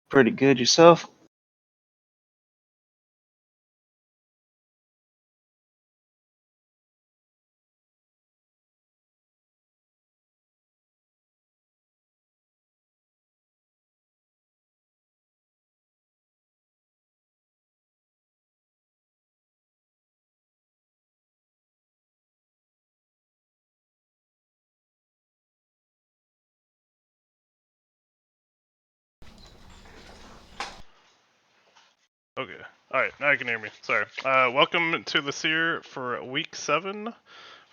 Pretty good yourself? Okay. Alright, now you can hear me. Sorry. Welcome to the Seer for Week 7.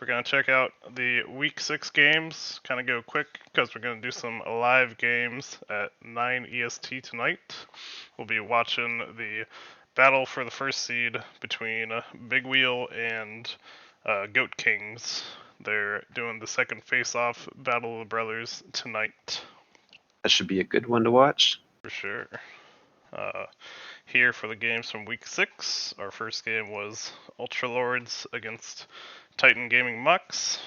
We're going to check out the Week 6 games. Kind of go quick because we're going to do some live games at 9 EST tonight. We'll be watching the battle for the first seed between Big Wheel and Goat Kings. They're doing the second face-off Battle of the Brothers tonight. That should be a good one to watch. For sure. Here for the games from Week 6. Our first game was Ultra Lords against Titan Gaming Mux.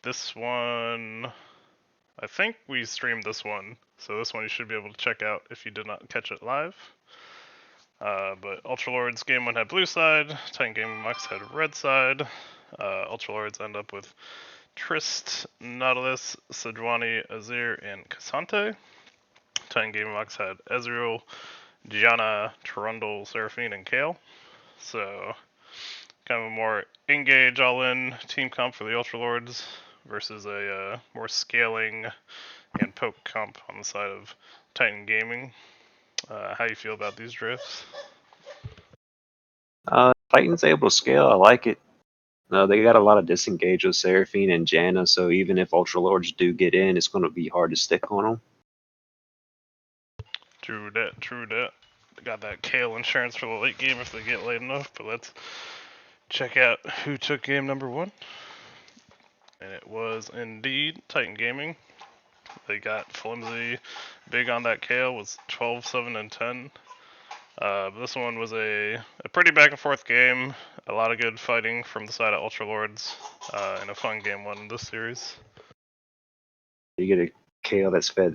This one, I think we streamed this one, so this one you should be able to check out if you did not catch it live. But Ultra Lords game 1 had blue side, Titan Gaming Mux had red side. Ultra Lords end up with Trist, Nautilus, Sejuani, Azir, and Cassante. Titan Gaming Mux had Ezreal, Gianna, Trundle, Seraphine, and Kale. So, kind of a more engage all-in team comp for the Ultra Lords versus a more scaling and poke comp on the side of Titan Gaming. How do you feel about these drifts? Titan's able to scale. I like it. They got a lot of disengage with Seraphine and Janna, so even if Ultra Lords do get in, it's going to be hard to stick on them. True that, true that. They got that Kale insurance for the late game if they get late enough, but let's check out who took game number 1. And it was indeed Titan Gaming. They got flimsy, big on that Kale, was 12, 7, and 10. This one was a pretty back and forth game. A lot of good fighting from the side of Ultra Lords, and a fun game 1 in this series. You get a Kale that's fed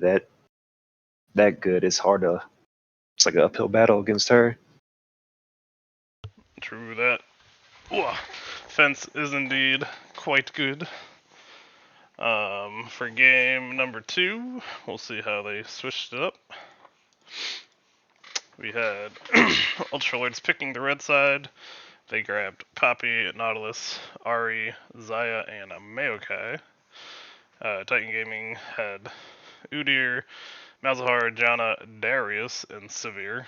that good. It's hard to. It's like an uphill battle against her. True that. Ooh, fence is indeed quite good. For game number 2, we'll see how they switched it up. We had Ultra Lords picking the red side. They grabbed Poppy, Nautilus, Ari, Zaya, and Maokai. Titan Gaming had Udyr, Malzahar, Janna, Darius, and Seer.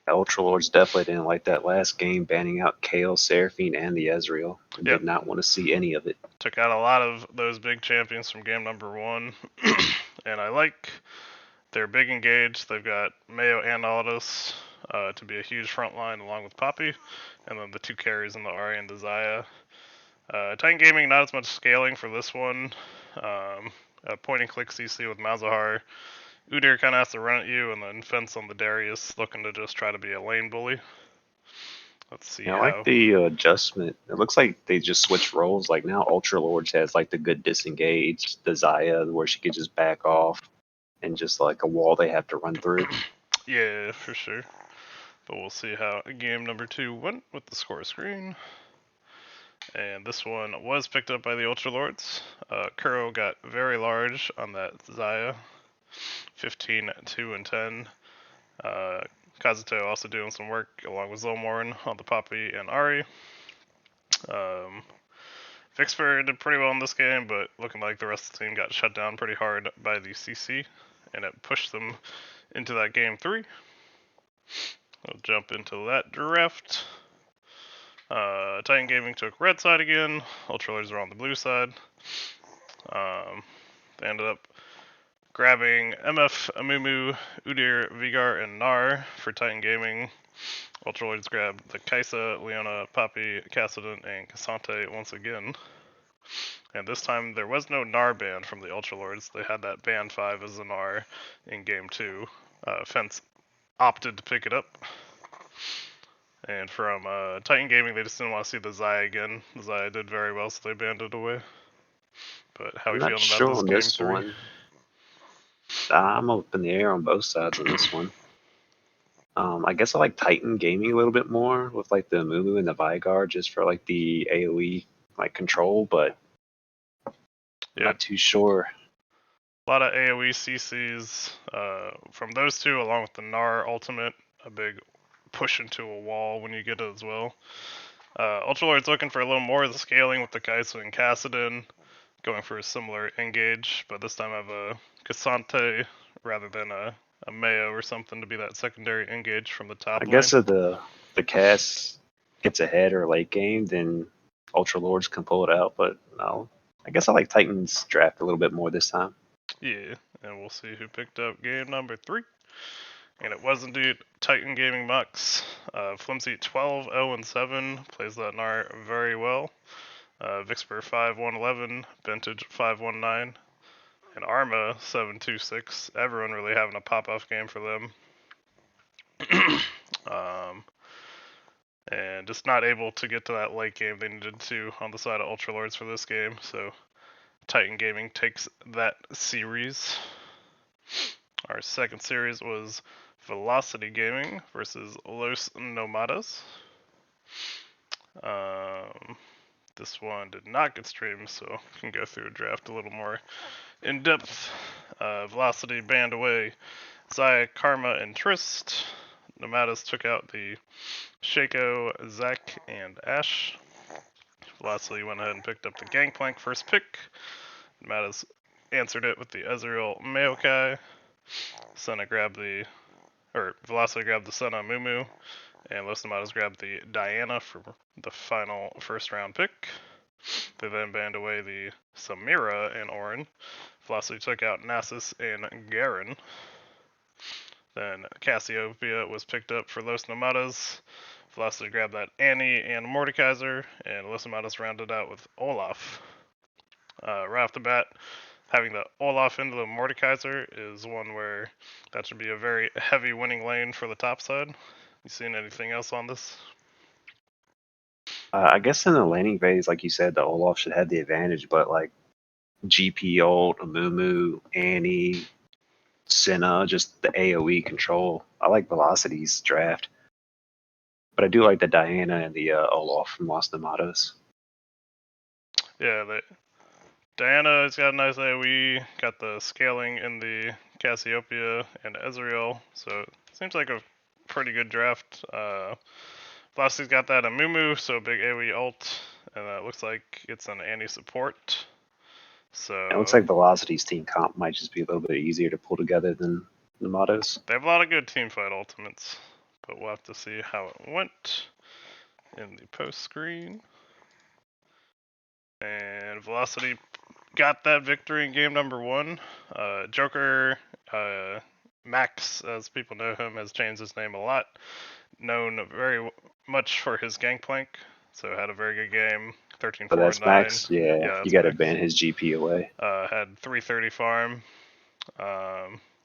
The Ultra Lords definitely didn't like that last game, banning out Kale, Seraphine, and the Ezreal. Yep. Did not want to see any of it. Took out a lot of those big champions from game number 1. And I like their big engage. They've got Mayo and Nautilus to be a huge front line along with Poppy. And then the 2 carries in the Ari and the Zaya. Titan Gaming, not as much scaling for this one. Point and click CC with Malzahar. Udyr kind of has to run at you, and then fence on the Darius, looking to just try to be a lane bully. Let's see. I like the adjustment. It looks like they just switched roles. Like now, Ultra Lords has like the good disengage, the Zaya, where she could just back off, and just like a wall they have to run through. Yeah, for sure. But we'll see how game number 2 went with the score screen. And this one was picked up by the Ultra Lords. Kuro got very large on that Zaya. 15, 2, and 10. Kazuto also doing some work along with Zolmorn on the Poppy and Ari. Vixper did pretty well in this game, but looking like the rest of the team got shut down pretty hard by the CC, and it pushed them into that game 3. We'll jump into that draft. Titan Gaming took red side again. Ultra Lords are on the blue side. They ended up grabbing MF, Amumu, Udyr, Vigar, and Gnar for Titan Gaming. Ultra Lords grabbed the Kaisa, Leona, Poppy, Cassidon, and Cassante once again. And this time there was no Gnar ban from the Ultra Lords. They had that ban 5 as a Gnar in game 2. Fence opted to pick it up. And from Titan Gaming, they just didn't want to see the Zaya again. The Zaya did very well, so they banned it away. But how are you feeling about this game 3? One. I'm up in the air on both sides on this one. I guess I like Titan Gaming a little bit more with like the Mumu and the Vygar just for like the AoE like control, but I'm Yeah, not too sure. a lot of AoE CCs from those two, along with the Gnar ultimate, a big push into a wall when you get it as well. Ultralord's looking for a little more of the scaling with the Kai'Sa and Kassadin, going for a similar engage, but this time I have a Cassante rather than a Mayo or something to be that secondary engage from the top I lane. guess if the cast gets ahead or late game, then Ultra Lords can pull it out. But no, I guess I like Titan's draft a little bit more this time. Yeah, and we'll see who picked up game number 3. And it was indeed Titan Gaming Mux. Flimsy 12-0-7, plays that Gnar very well. Vixper 5-1-11, Vintage 5-1-9, and Arma 7-2-6. Everyone really having a pop-off game for them. And just not able to get to that late game they needed to on the side of Ultra Lords for this game. So Titan Gaming takes that series. Our second series was Velocity Gaming versus Los Nomadas. This one did not get streamed, so I can go through a draft a little more in depth. Velocity banned away Zaya, Karma, and Trist. Nomadas took out the Shaco, Zac, and Ash. Velocity went ahead and picked up the Gangplank first pick. Nomadas answered it with the Ezreal Maokai. Velocity grabbed the Senna Mumu, and Los Nomadas grabbed the Diana for the final first round pick. They then banned away the Samira and Orin. Velocity took out Nasus and Garen. Then Cassiopeia was picked up for Los Nomadas. Velocity grabbed that Annie and Mordekaiser, and Los Nomadas rounded out with Olaf. Right off the bat, having the Olaf into the Mordekaiser is one where that should be a very heavy winning lane for the top side. You seen anything else on this? I guess in the laning phase, like you said, the Olaf should have the advantage, but like GP ult, Amumu, Annie, Senna, just the AoE control. I like Velocity's draft, but I do like the Diana and the Olaf from Los Nomados. Yeah, Diana's got a nice AoE, got the scaling in the Cassiopeia and Ezreal, so it seems like a pretty good draft. Velocity's got that Amumu, so big AoE ult, and it looks like it's an Annie support. So It looks like Velocity's team comp might just be a little bit easier to pull together than Nomados. they have a lot of good teamfight ultimates, but we'll have to see how it went in the post screen. And Velocity got that victory in game number 1. Joker, Max, as people know him, has changed his name a lot. Known very much for his Gangplank, so had a very good game. 13 But 4 that's 9. Max. Yeah, you got to Max. ban his GP away. Had 330 farm.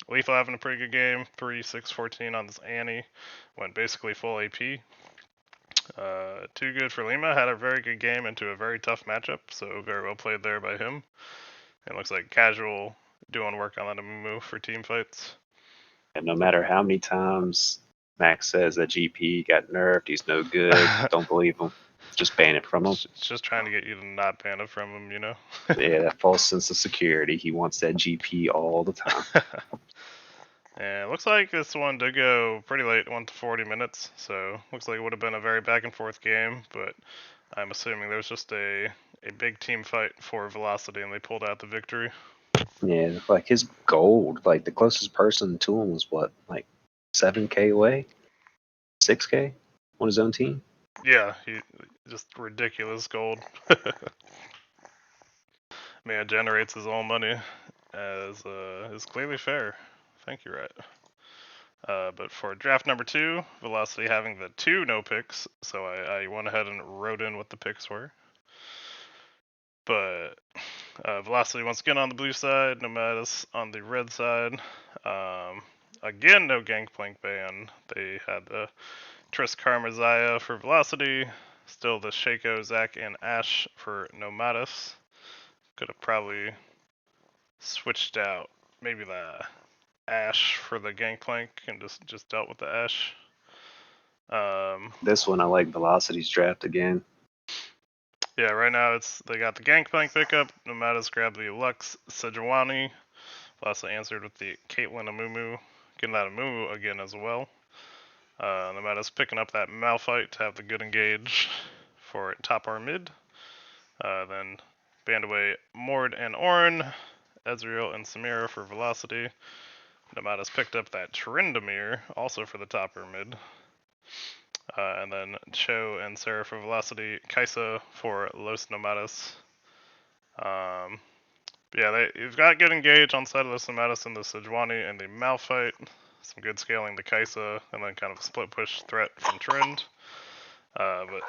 Lethal having a pretty good game. 3-6-14 on this Annie. Went basically full AP. Too good for Lima. Had a very good game into a very tough matchup, so very well played there by him. It looks like Casual doing work on that Amumu for team fights. And no matter how many times Max says that GP got nerfed, he's no good, don't believe him. Just ban it from him. It's just trying to get you to not ban it from him, you know? Yeah, that false sense of security. He wants that GP all the time. And it looks like this one did go pretty late, went to 40 minutes, so looks like it would have been a very back and forth game, but I'm assuming there's just a big team fight for Velocity and they pulled out the victory. Yeah, like his gold, like the closest person to him was what, like 7K away? 6K on his own team? Yeah, he just ridiculous gold. Man generates his own money as is clearly fair. Thank you, right. But for draft number 2, Velocity having the 2 no picks, so I went ahead and wrote in what the picks were. But Velocity once again on the blue side, Nomadas on the red side. Again, no Gangplank ban. They had the Triss Karma Zaya for Velocity. Still the Shaco, Zac, and Ash for Nomadas. Could have probably switched out maybe Ash for the Gangplank and just dealt with the Ash. This one I like Velocity's draft again. Yeah, right now they got the Gangplank pickup. Nomada's grabbed the Lux Sejuani. Velocity answered with the Caitlyn Amumu. Getting that Amumu again as well. Nomada's picking up that Malphite to have the good engage for top or mid. Then banned away Mord and Orin, Ezreal and Samira for Velocity. Nomada's picked up that Tryndamere, also for the top or mid. And then Cho and Sarah for Velocity, Kaisa for Los Nomadas. Yeah, you've got good engage on the side of Los Nomadas and the Sejuani and the Malphite. Some good scaling the Kaisa, and then kind of a split push threat from Trynd. But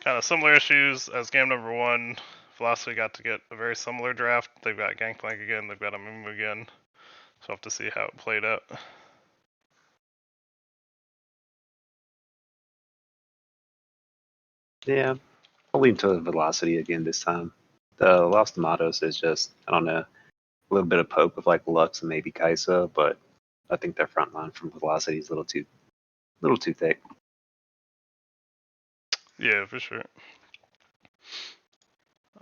kind of similar issues as game number 1. Velocity got to get a very similar draft. They've got Gangplank again, they've got Amumu again. So we'll have to see how it played out. Yeah, I'll lean to Velocity again this time. The Los Tomatos is just, I don't know, a little bit of poke with like Lux and maybe Kaisa, but I think their front line from Velocity is a little too thick. Yeah, for sure.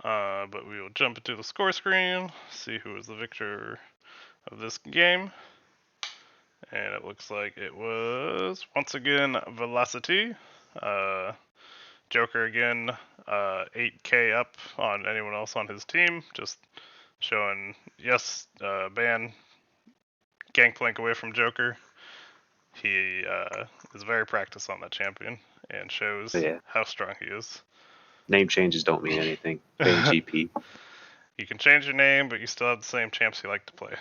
But we will jump into the score screen, see who is the victor of this game. And it looks like it was, once again, Velocity. Joker again, 8k up on anyone else on his team. Just showing, yes, ban Gangplank away from Joker. He is very practiced on that champion and shows But yeah, how strong he is. name changes don't mean anything. Ban GP. You can change your name, but you still have the same champs you like to play.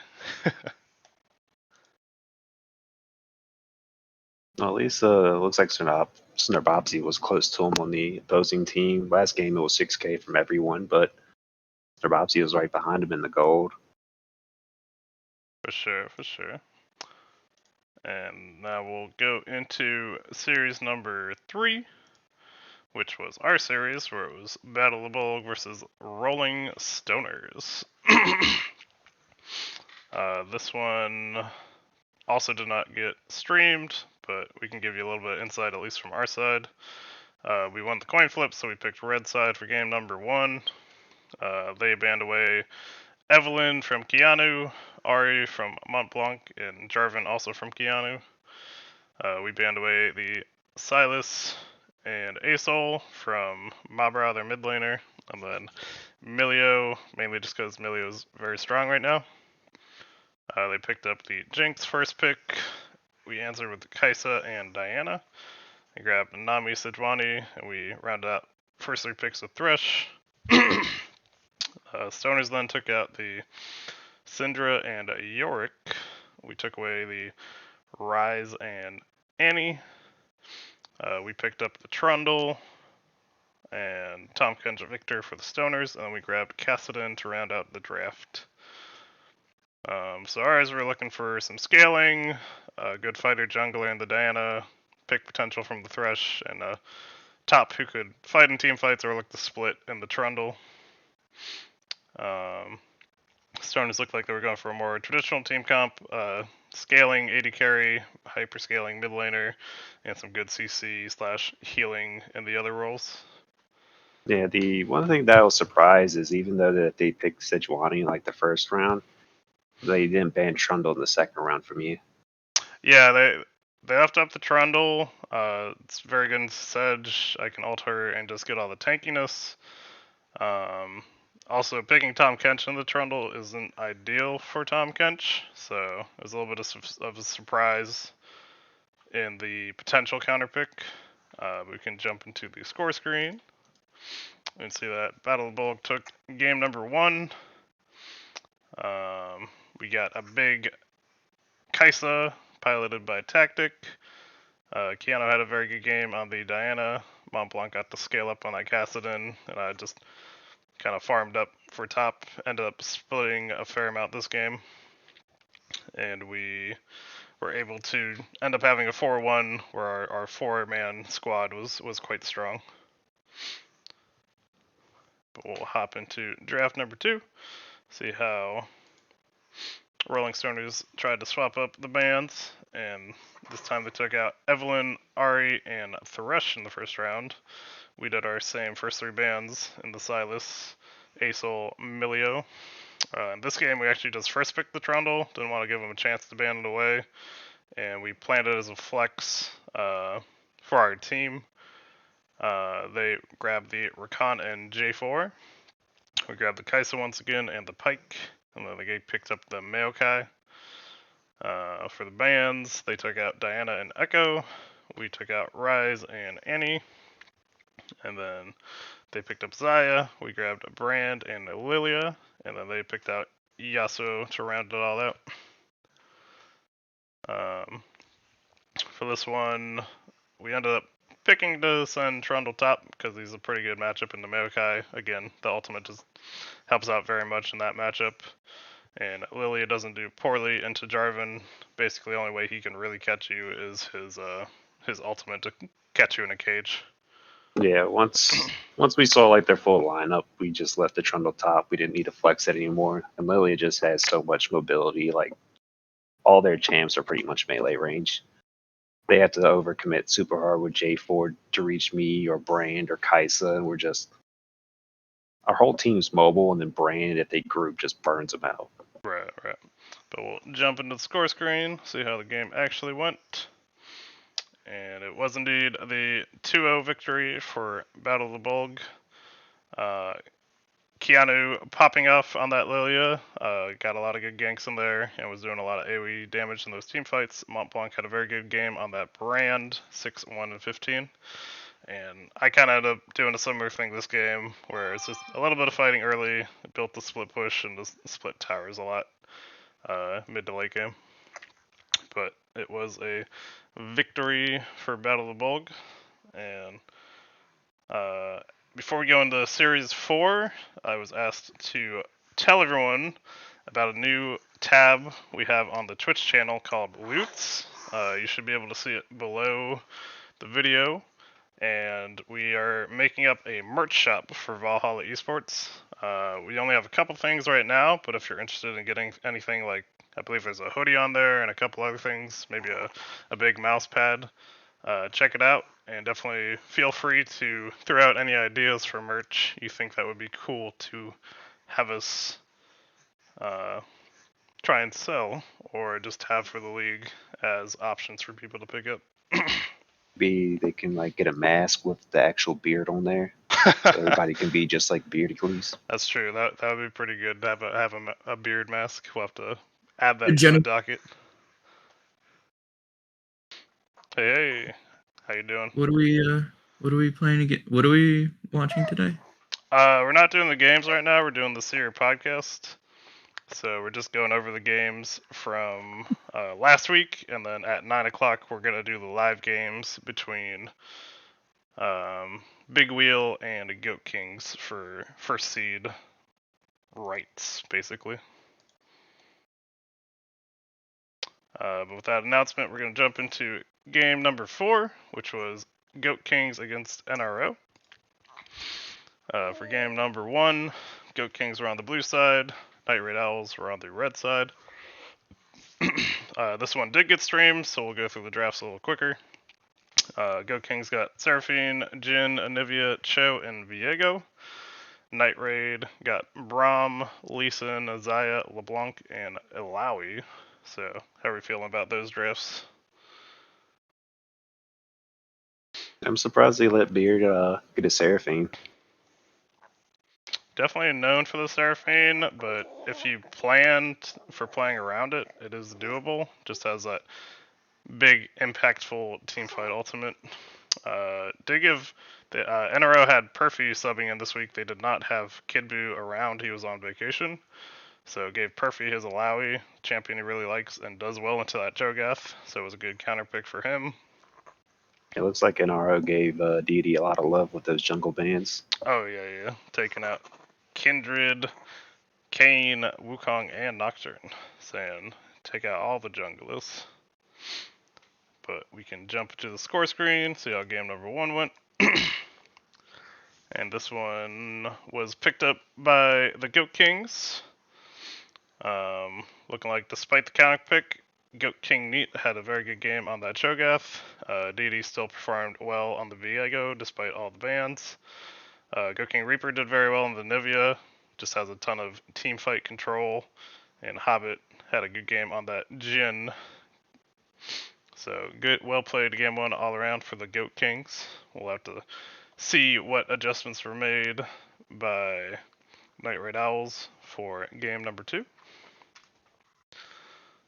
Well, at least looks like Snarbobsy was close to him on the opposing team. Last game it was 6K from everyone, but Snarbobsy was right behind him in the gold. For sure, for sure. And now we'll go into series number 3, which was our series, where it was Battle of the Bulg versus Rolling Stoners. This one also did not get streamed, but we can give you a little bit of insight, at least from our side. We won the coin flip, so we picked red side for game number 1. They banned away Evelyn from Keanu, Ari from Mont Blanc, and Jarvan also from Keanu. We banned away the Silas and Asol from Mabra, their mid laner, and then Milio, mainly just because Milio's very strong right now. They picked up the Jinx first pick. We answered with Kaisa and Diana. They grabbed Nami Sejuani, and we rounded out first 3 picks with Thresh. Stoners then took out the Syndra and Yorick. We took away the Rise and Annie. We picked up the Trundle and Tom Kenja Victor for the Stoners, and then we grabbed Kassadin to round out the draft. So ours, we're looking for some scaling, a good fighter jungler in the Diana, pick potential from the Thresh, and a top who could fight in team fights or look to split in the Trundle. Stoners looked like they were going for a more traditional team comp, scaling, AD carry, hyper scaling mid laner, and some good CC / healing in the other roles. Yeah, the one thing that I was surprised is even though that they picked Sejuani in like the first round, they didn't ban Trundle in the second round from you. Yeah, they left up the Trundle. It's very good in Sedge. I can ult her and just get all the tankiness. Also, picking Tom Kench in the Trundle isn't ideal for Tom Kench, so it was a little bit of a surprise in the potential counter pick. We can jump into the score screen and see that Battle of the Bulk took game number 1. We got a big Kaisa piloted by Tactic. Keanu had a very good game on the Diana. Mont Blanc got the scale up on that Kassadin, and I just kind of farmed up for top. Ended up splitting a fair amount this game, and we were able to end up having a 4-1 where our 4-man squad was quite strong. But we'll hop into draft number 2, see how Rolling Stoners tried to swap up the bands, and this time they took out Evelyn, Ari, and Thresh in the first round. We did our same first three bands in the Silas, Acel, Milio. In this game, we actually just first picked the Trundle, didn't want to give them a chance to ban it away, and we planned it as a flex for our team. They grabbed the Rakan and J4. We grabbed the Kaisa once again and the Pike, and then they picked up the Maokai. For the bands, they took out Diana and Echo. We took out Rise and Annie. And then they picked up Zaya. We grabbed Brand and Lilia. And then they picked out Yasuo to round it all out. For this one, we ended up picking to send Trundle top because he's a pretty good matchup in the Maokai. Again, the ultimate just helps out very much in that matchup. And Lilia doesn't do poorly into Jarvan. Basically, the only way he can really catch you is his ultimate to catch you in a cage. Yeah, once we saw like their full lineup, we just left the Trundle top. We didn't need to flex it anymore. And Lilia just has so much mobility. Like all their champs are pretty much melee range. They have to overcommit super hard with J4 to reach me or Brand or Kaisa, and we're just our whole team's mobile, and then Brand, if they group, just burns them out. Right. But we'll jump into the score screen, see how the game actually went. And it was indeed the 2-0 victory for Battle of the Bulg. Keanu popping off on that Lilia, got a lot of good ganks in there and was doing a lot of AoE damage in those team fights. Montblanc had a very good game on that Brand, 6-1 and 15. And I kind of ended up doing a similar thing this game, where it's just a little bit of fighting early, built the split push and the split towers a lot mid to late game. But it was a victory for Battle of the Bulg. And before we go into Series 4, I was asked to tell everyone about a new tab we have on the Twitch channel called Loots. You should be able to see it below the video. And we are making up a merch shop for Valhalla Esports. We only have a couple things right now, but if you're interested in getting anything like, I believe there's a hoodie on there and a couple other things, maybe a big mouse pad, check it out. And definitely feel free to throw out any ideas for merch you think that would be cool to have us try and sell, or just have for the league as options for people to pick up. Maybe they can like get a mask with the actual beard on there, so everybody can be just like Beardicles. That's true. That would be pretty good to have a beard mask. We'll have to add that to the docket. Hey, how you doing? What are we playing again? What are we watching today? We're not doing the games right now. We're doing the Seer podcast. So we're just going over the games from last week, and then at 9 o'clock we're gonna do the live games between Big Wheel and Goat Kings for first seed rights, basically. But with that announcement, we're going to jump into game number 4, which was Goat Kings against NRO. For game number 1, Goat Kings were on the blue side, Night Raid Owls were on the red side. This one did get streamed, so we'll go through the drafts a little quicker. Goat Kings got Seraphine, Jin, Anivia, Cho, and Viego. Night Raid got Braum, Leeson, Azaya, LeBlanc, and Ilawi. So, how are we feeling about those drafts? I'm surprised they let Beard get a Seraphine. Definitely known for the Seraphine, but if you planned for playing around it, it is doable. Just has that big, impactful teamfight ultimate. Did give the NRO had Perfy subbing in this week. They did not have Kidbu around. He was on vacation. So gave Perfy his Alawi, champion he really likes and does well into that Cho'Gath. So it was a good counter pick for him. It looks like NRO gave Deity a lot of love with those jungle bans. Oh yeah. Taking out Kindred, Kane, Wukong, and Nocturne. Saying take out all the junglers. But we can jump to the score screen, see how game number 1 went. And this one was picked up by the Goat Kings. Looking like despite the counter pick, Goat King Neat had a very good game on that Cho'Gath. DD still performed well on the Viego despite all the bans. Goat King Reaper did very well on the Nivea, just has a ton of team fight control. And Hobbit had a good game on that Jhin. So good, well played game one all around for the Goat Kings. We'll have to see what adjustments were made by Night Raid Owls for game number 2.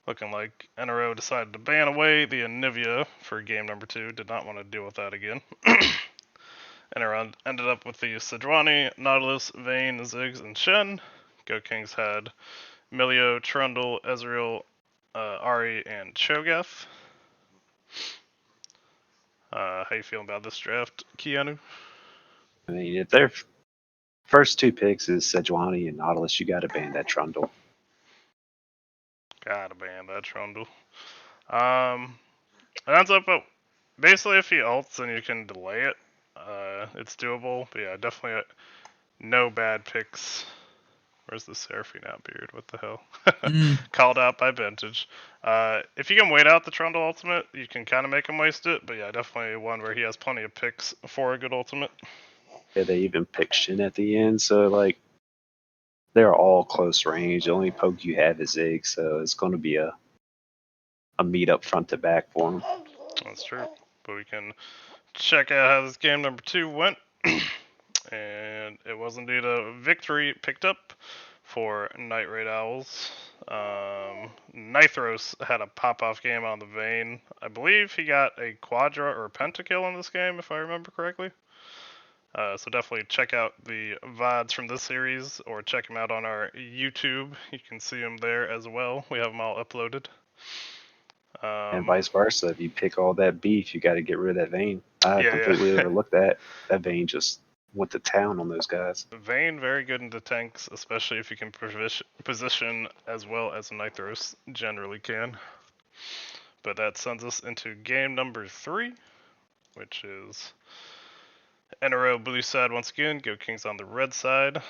Looking like NRO decided to ban away the Anivia for game number 2. Did not want to deal with that again. NRO ended up with the Sejuani, Nautilus, Vayne, Ziggs, and Shen. Goat Kings had Milio, Trundle, Ezreal, Ari, and Cho'Gath. How you feeling about this draft, Keanu? I mean, if their first 2 picks is Sejuani and Nautilus, you got to ban that Trundle. Gotta ban that Trundle. It ends up, basically if he ults and you can delay it, it's doable. But yeah, definitely no bad picks. Where's the Seraphine out beard? What the hell? Called out by Vintage. If you can wait out the Trundle ultimate, you can kind of make him waste it. But yeah, definitely one where he has plenty of picks for a good ultimate. Yeah, they even picked Shin at the end, so like they're all close range. The only poke you have is Zig, so it's going to be a meet up front to back for him. That's true. But we can check out how this game number 2 went. And it was indeed a victory picked up for Night Raid Owls. Nithros had a pop-off game on the Vayne. I believe he got a quadra or pentakill in this game, if I remember correctly. So definitely check out the VODs from this series, or check them out on our YouTube. You can see them there as well. We have them all uploaded. And vice versa. If you pick all that beef, you got to get rid of that Vayne. I completely overlooked that. That Vayne just went to town on those guys. Vayne very good into tanks, especially if you can position as well as Nithros generally can. But that sends us into game number 3, which is NRO blue side once again, Go Kings on the red side.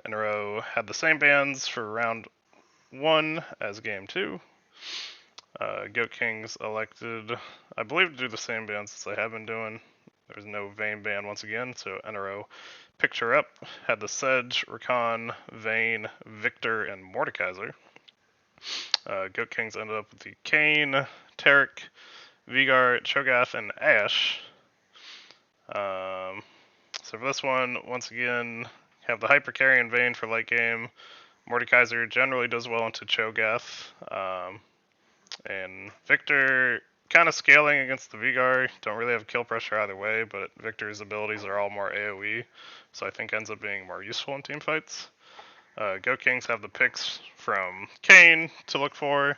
NRO had the same bans for round 1 as game 2. Goat Kings elected, I believe, to do the same bans as they have been doing. There's no Vayne ban once again, so NRO picked her up. Had the Sedge, Rakan, Vayne, Victor, and Mordekaiser. Goat Kings ended up with the Kayn, Taric, Vigar, Cho'Gath, and Ashe. So for this one, once again, have the Hyper Carry and Vayne for late game. Mordekaiser generally does well into Cho'Gath. And Victor kind of scaling against the Vigar. Don't really have kill pressure either way, but Victor's abilities are all more AoE, so I think ends up being more useful in team fights. Go Kings have the picks from Kayn to look for,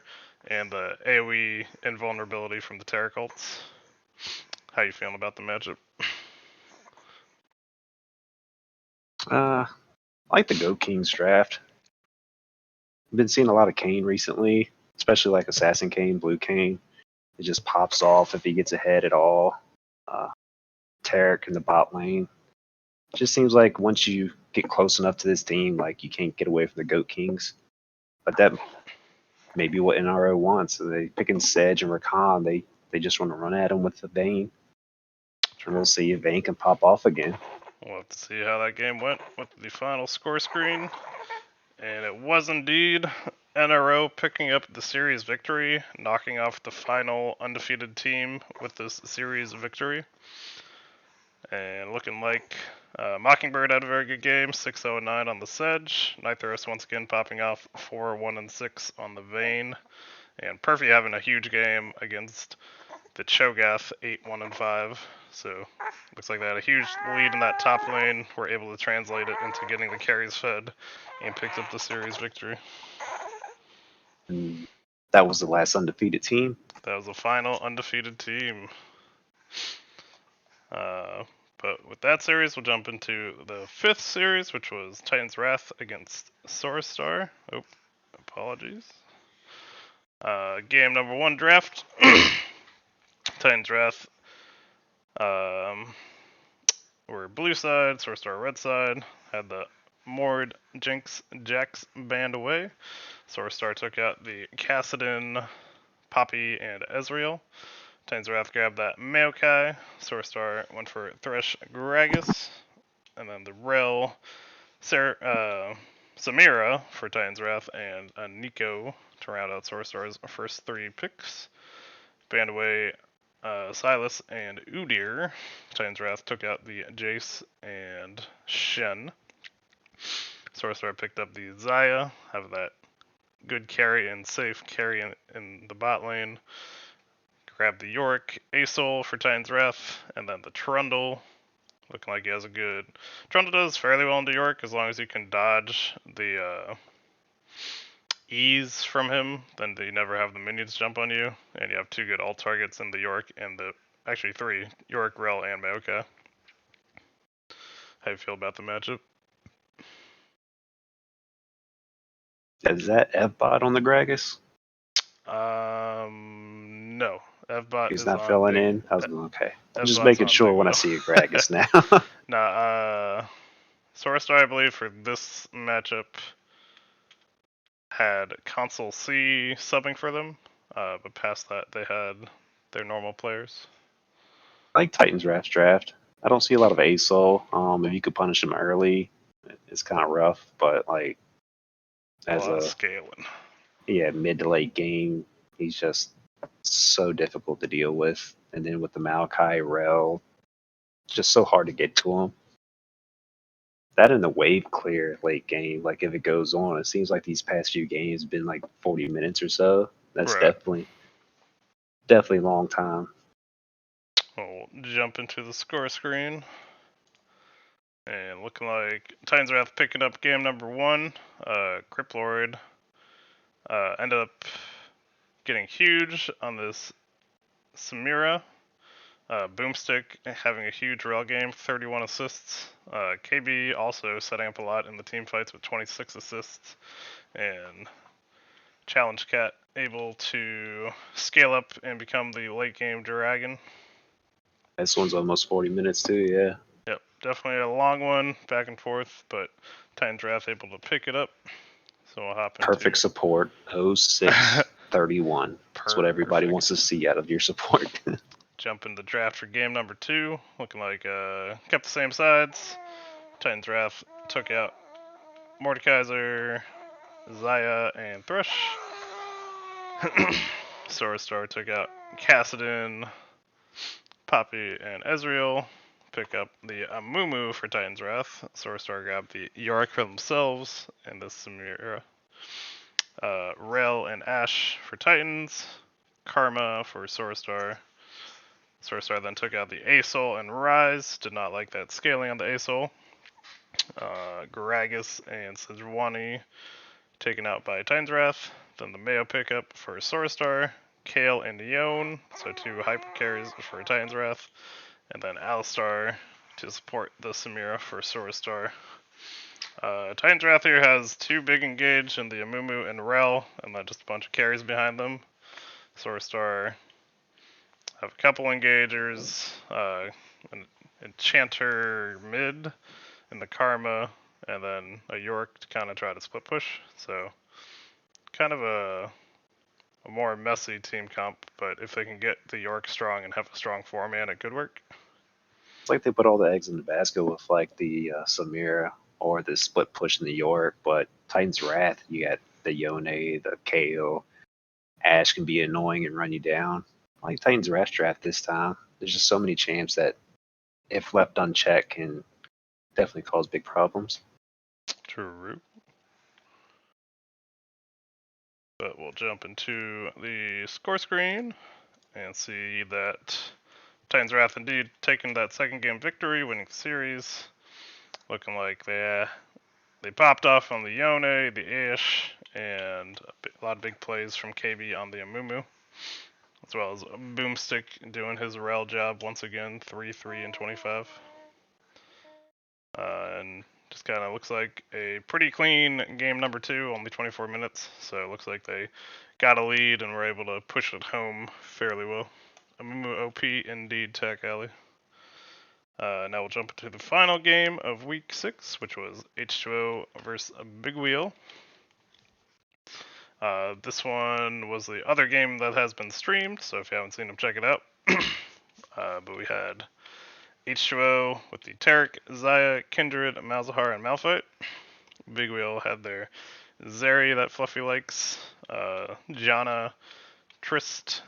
and the AoE invulnerability from the Taric ults. How you feeling about the matchup? I like the Go Kings draft. I've been seeing a lot of Kayn recently, especially like Assassin Kayn, Blue Kayn. It just pops off if he gets ahead at all. Taric in the bot lane. It just seems like once you get close enough to this team, like you can't get away from the Goat Kings. But that may be what NRO wants. So they picking Sedge and Rakan. They just want to run at him with the Vayne. And we'll see if Vayne can pop off again. We'll have to see how that game went with the final score screen. And it was indeed NRO picking up the series victory, knocking off the final undefeated team with this series victory. And looking like Mockingbird had a very good game, 6-0-9 on the Sedge. Nithros once again popping off 4-1-6 on the Vayne. And Perfy having a huge game against the Cho'Gath, 8-1-5. So looks like they had a huge lead in that top lane. Were able to translate it into getting the carries fed and picked up the series victory. And that was the last undefeated team. That was the final undefeated team. But with that series, we'll jump into the 5th series, which was Titan's Wrath against Sorstar. Oh, apologies. Game number 1 draft. Titan's Wrath were blue side, Sorstar red side. Had the Mord, Jinx, Jax banned away. Soarstar took out the Kassadin, Poppy, and Ezreal. Titans Wrath grabbed that Maokai. Soarstar went for Thresh, Gragas. And then the Rel, Samira for Titans Wrath, and Nico to round out Soarstar's first 3 picks. Banned away Silas and Udyr. Titans Wrath took out the Jace and Shen. Soarstar picked up the Xayah, have that good carry and safe carry in the bot lane. Grabbed the Yorick, Asol for Titans Wrath, and then the Trundle. Looking like he has a good... Trundle does fairly well into Yorick as long as you can dodge the ease from him, then you never have the minions jump on you, and you have 2 good ult targets in the Yorick and the... Actually 3, Yorick, Rel, and Maokai. How do you feel about the matchup? Is that F-Bot on the Gragas? No. F-Bot He's is not on filling big... in? I was going, okay. I'm just F-Bot's making on sure big when I wheel. see a Gragas now. Nah, Soarstar, I believe, for this matchup had Console C subbing for them, but past that they had their normal players. I like Titans draft. I don't see a lot of ASOL. If you could punish him early, it's kind of rough, but like as a lot of a scaling. mid to late game, he's just so difficult to deal with. And then with the Maokai Rel, just so hard to get to him. That and the wave clear late game, like if it goes on, it seems like these past few games have been like 40 minutes or so. That's Right. definitely a long time. We'll jump into the score screen. And looking like Titans Wrath picking up game number 1. Criplord ended up getting huge on this Samira. Boomstick having a huge rail game, 31 assists. KB also setting up a lot in the team fights with 26 assists. And Challenge Cat able to scale up and become the late game dragon. This one's almost 40 minutes too, yeah. Yep, definitely a long one, back and forth, but Titans Wrath able to pick it up. So we'll hop into... Perfect support, 0631. That's what everybody wants to see out of your support. Jump in the draft for game number 2. Looking like kept the same sides. Titans Wrath took out Mordekaiser, Xayah, and Thresh. Soarstar took out Kassadin, Poppy, and Ezreal. Pick up the Amumu for Titans Wrath. Soarstar grabbed the Yorick for themselves and the Samira. Rel and Ashe for Titans. Karma for Soarstar. Soarstar then took out the Asol and Rise. Did not like that scaling on the Asol. Gragas and Sejuani taken out by Titans Wrath. Then the Mayo pickup for Soarstar. Kale and Yone, so 2 hyper carries for Titans Wrath. And then Alistar to support the Samira for Soarstar. Titans Wrath here has 2 big engage in the Amumu and Rel, and then just a bunch of carries behind them. Soarstar have a couple engagers, an Enchanter mid in the Karma, and then a Yorick to kind of try to split push. So kind of a more messy team comp, but if they can get the Yorick strong and have a strong 4-man, it could work. It's like they put all the eggs in the basket with like the Samira or the split push in the York, but Titan's Wrath, you got the Yone, the KO. Ashe can be annoying and run you down. I like Titan's Wrath draft this time. There's just so many champs that, if left unchecked, can definitely cause big problems. True. But we'll jump into the score screen and see that Titans Wrath indeed taking that second game victory, winning the series. Looking like they popped off on the Yone, the Ashe, and a lot of big plays from KB on the Amumu. As well as Boomstick doing his Rel job once again, 3-3 and 25. And just kind of looks like a pretty clean game number 2, only 24 minutes. So it looks like they got a lead and were able to push it home fairly well. Amumu OP indeed, Tech Alley. Now we'll jump into the final game of Week 6, which was H2O versus Big Wheel. This one was the other game that has been streamed, so if you haven't seen them, check it out. But we had H2O with the Tarek, Zaya, Kindred, Malzahar, and Malphite. Big Wheel had their Zeri that Fluffy likes, Janna, Trist,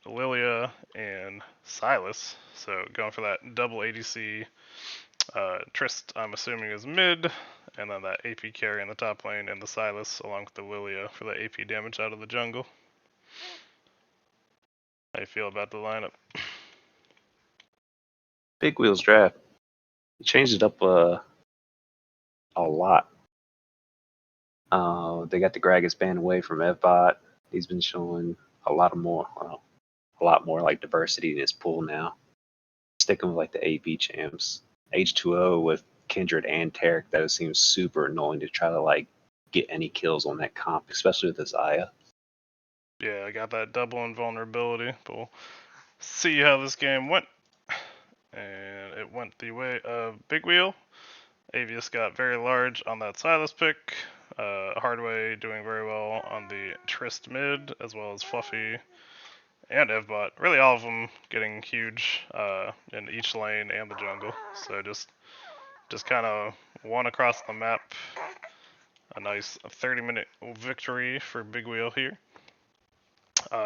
Lilia, and Silas. So going for that double ADC. Trist, I'm assuming, is mid, and then that AP carry in the top lane, and the Silas along with the Lilia for the AP damage out of the jungle. How you feel about the lineup? Big Wheels draft. He changed it up a lot. They got the Gragas ban away from Evbot. He's been showing a lot more like diversity in his pool now. Sticking with like the AP champs. H2O with Kindred and Tarek, that seems super annoying to try to like get any kills on that comp, especially with the Zaya. Yeah, I got that double invulnerability, but we'll see how this game went. And it went the way of Big Wheel. Avius got very large on that Silas pick. Hardway doing very well on the Trist mid, as well as Fluffy and Evbot. Really all of them getting huge in each lane and the jungle. So just kind of one across the map. A nice 30-minute victory for Big Wheel here.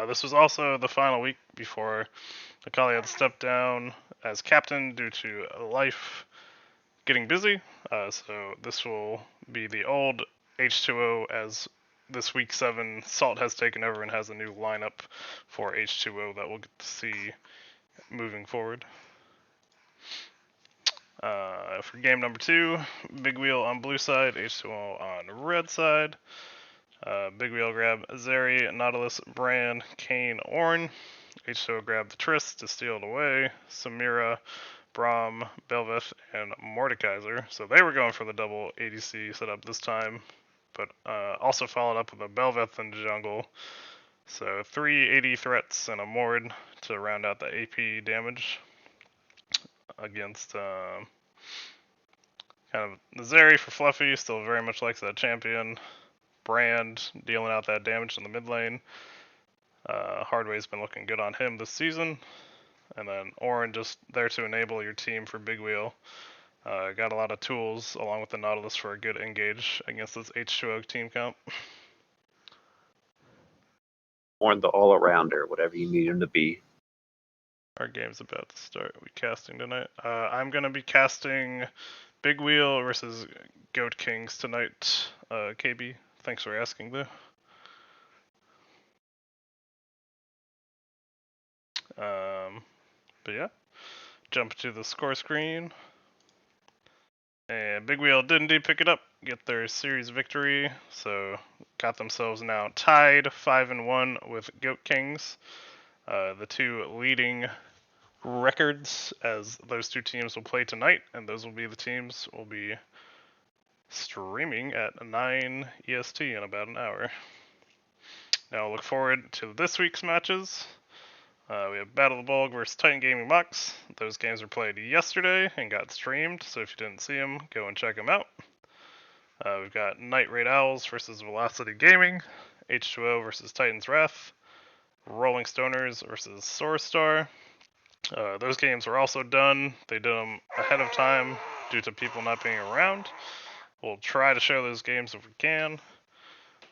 This was also the final week before Akali had stepped down as captain due to life getting busy. So this will be the old H2O as this week 7 Salt has taken over and has a new lineup for H2O that we'll get to see moving forward. For game number 2, Big Wheel on blue side, H2O on red side. Big Wheel grab Zeri, Nautilus, Bran, Kayn, Ornn. H2O grab the Trist to steal it away. Samira, Braum, Belveth, and Mordekaiser. So they were going for the double ADC setup this time, but also followed up with a Belveth in the jungle. So 3 AD threats and a Mord to round out the AP damage against kind of the Zeri for Fluffy. Still very much likes that champion. Brand dealing out that damage in the mid lane. Hardway's been looking good on him this season. And then Ornn just there to enable your team for Big Wheel. Got a lot of tools along with the Nautilus for a good engage against this H2O team comp. Ornn the all-arounder, whatever you need him to be. Our game's about to start. We casting tonight. I'm going to be casting Big Wheel versus Goat Kings tonight. KB, thanks for asking though. But yeah, jump to the score screen. And Big Wheel did indeed pick it up, get their series victory. So got themselves now tied 5-1 with Goat Kings. The two leading records as those two teams will play tonight, and those will be the teams we'll be streaming at 9 EST in about an hour. Now look forward to this week's matches. We have Battle of the Bulg versus Titan Gaming Mox. Those games were played yesterday and got streamed, so if you didn't see them, go and check them out. We've got Night Raid Owls versus Velocity Gaming, H2O versus Titan's Wrath, Rolling Stoners versus Source Star. Those games were also done. They did them ahead of time due to people not being around. We'll try to show those games if we can.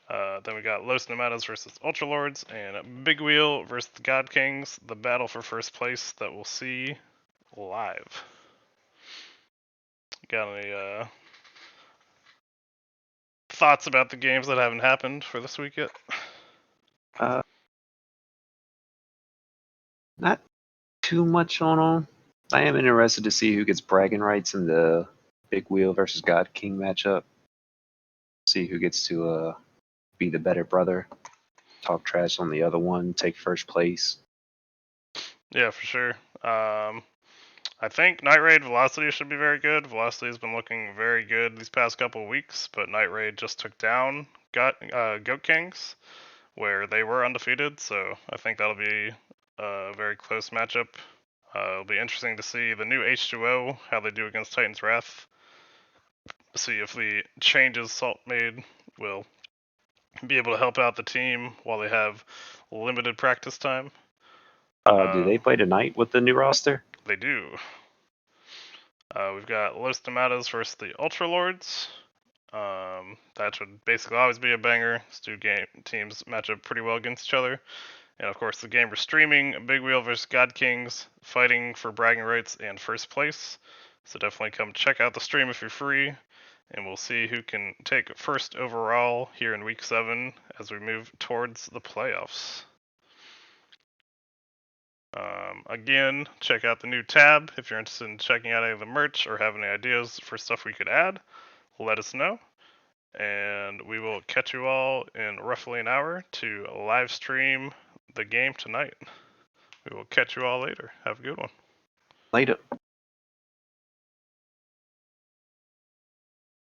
Then we got Los Nomadas versus Ultralords and Big Wheel versus the God Kings, the battle for first place that we'll see live. Got any thoughts about the games that haven't happened for this week yet? Not too much on them. I am interested to see who gets bragging rights in the Big Wheel versus God King matchup. See who gets to be the better brother, talk trash on the other one, take first place. Yeah, for sure. I think Night Raid Velocity should be very good. Velocity has been looking very good these past couple of weeks, but Night Raid just took down Goat Kings, where they were undefeated, so I think that'll be a very close matchup. It'll be interesting to see the new H2O, how they do against Titan's Wrath. See if the changes Salt made will be able to help out the team while they have limited practice time. Do they play tonight with the new roster? They do. We've got Los Tomatos versus the Ultra Lords. That should basically always be a banger. These two teams match up pretty well against each other. And of course, the game we're streaming, Big Wheel versus God Kings, fighting for bragging rights and first place. So definitely come check out the stream if you're free, and we'll see who can take first overall here in Week 7 as we move towards the playoffs. Again, check out the new tab if you're interested in checking out any of the merch or have any ideas for stuff we could add. Let us know. And we will catch you all in roughly an hour to live stream the game tonight. We will catch you all later. Have a good one. Later.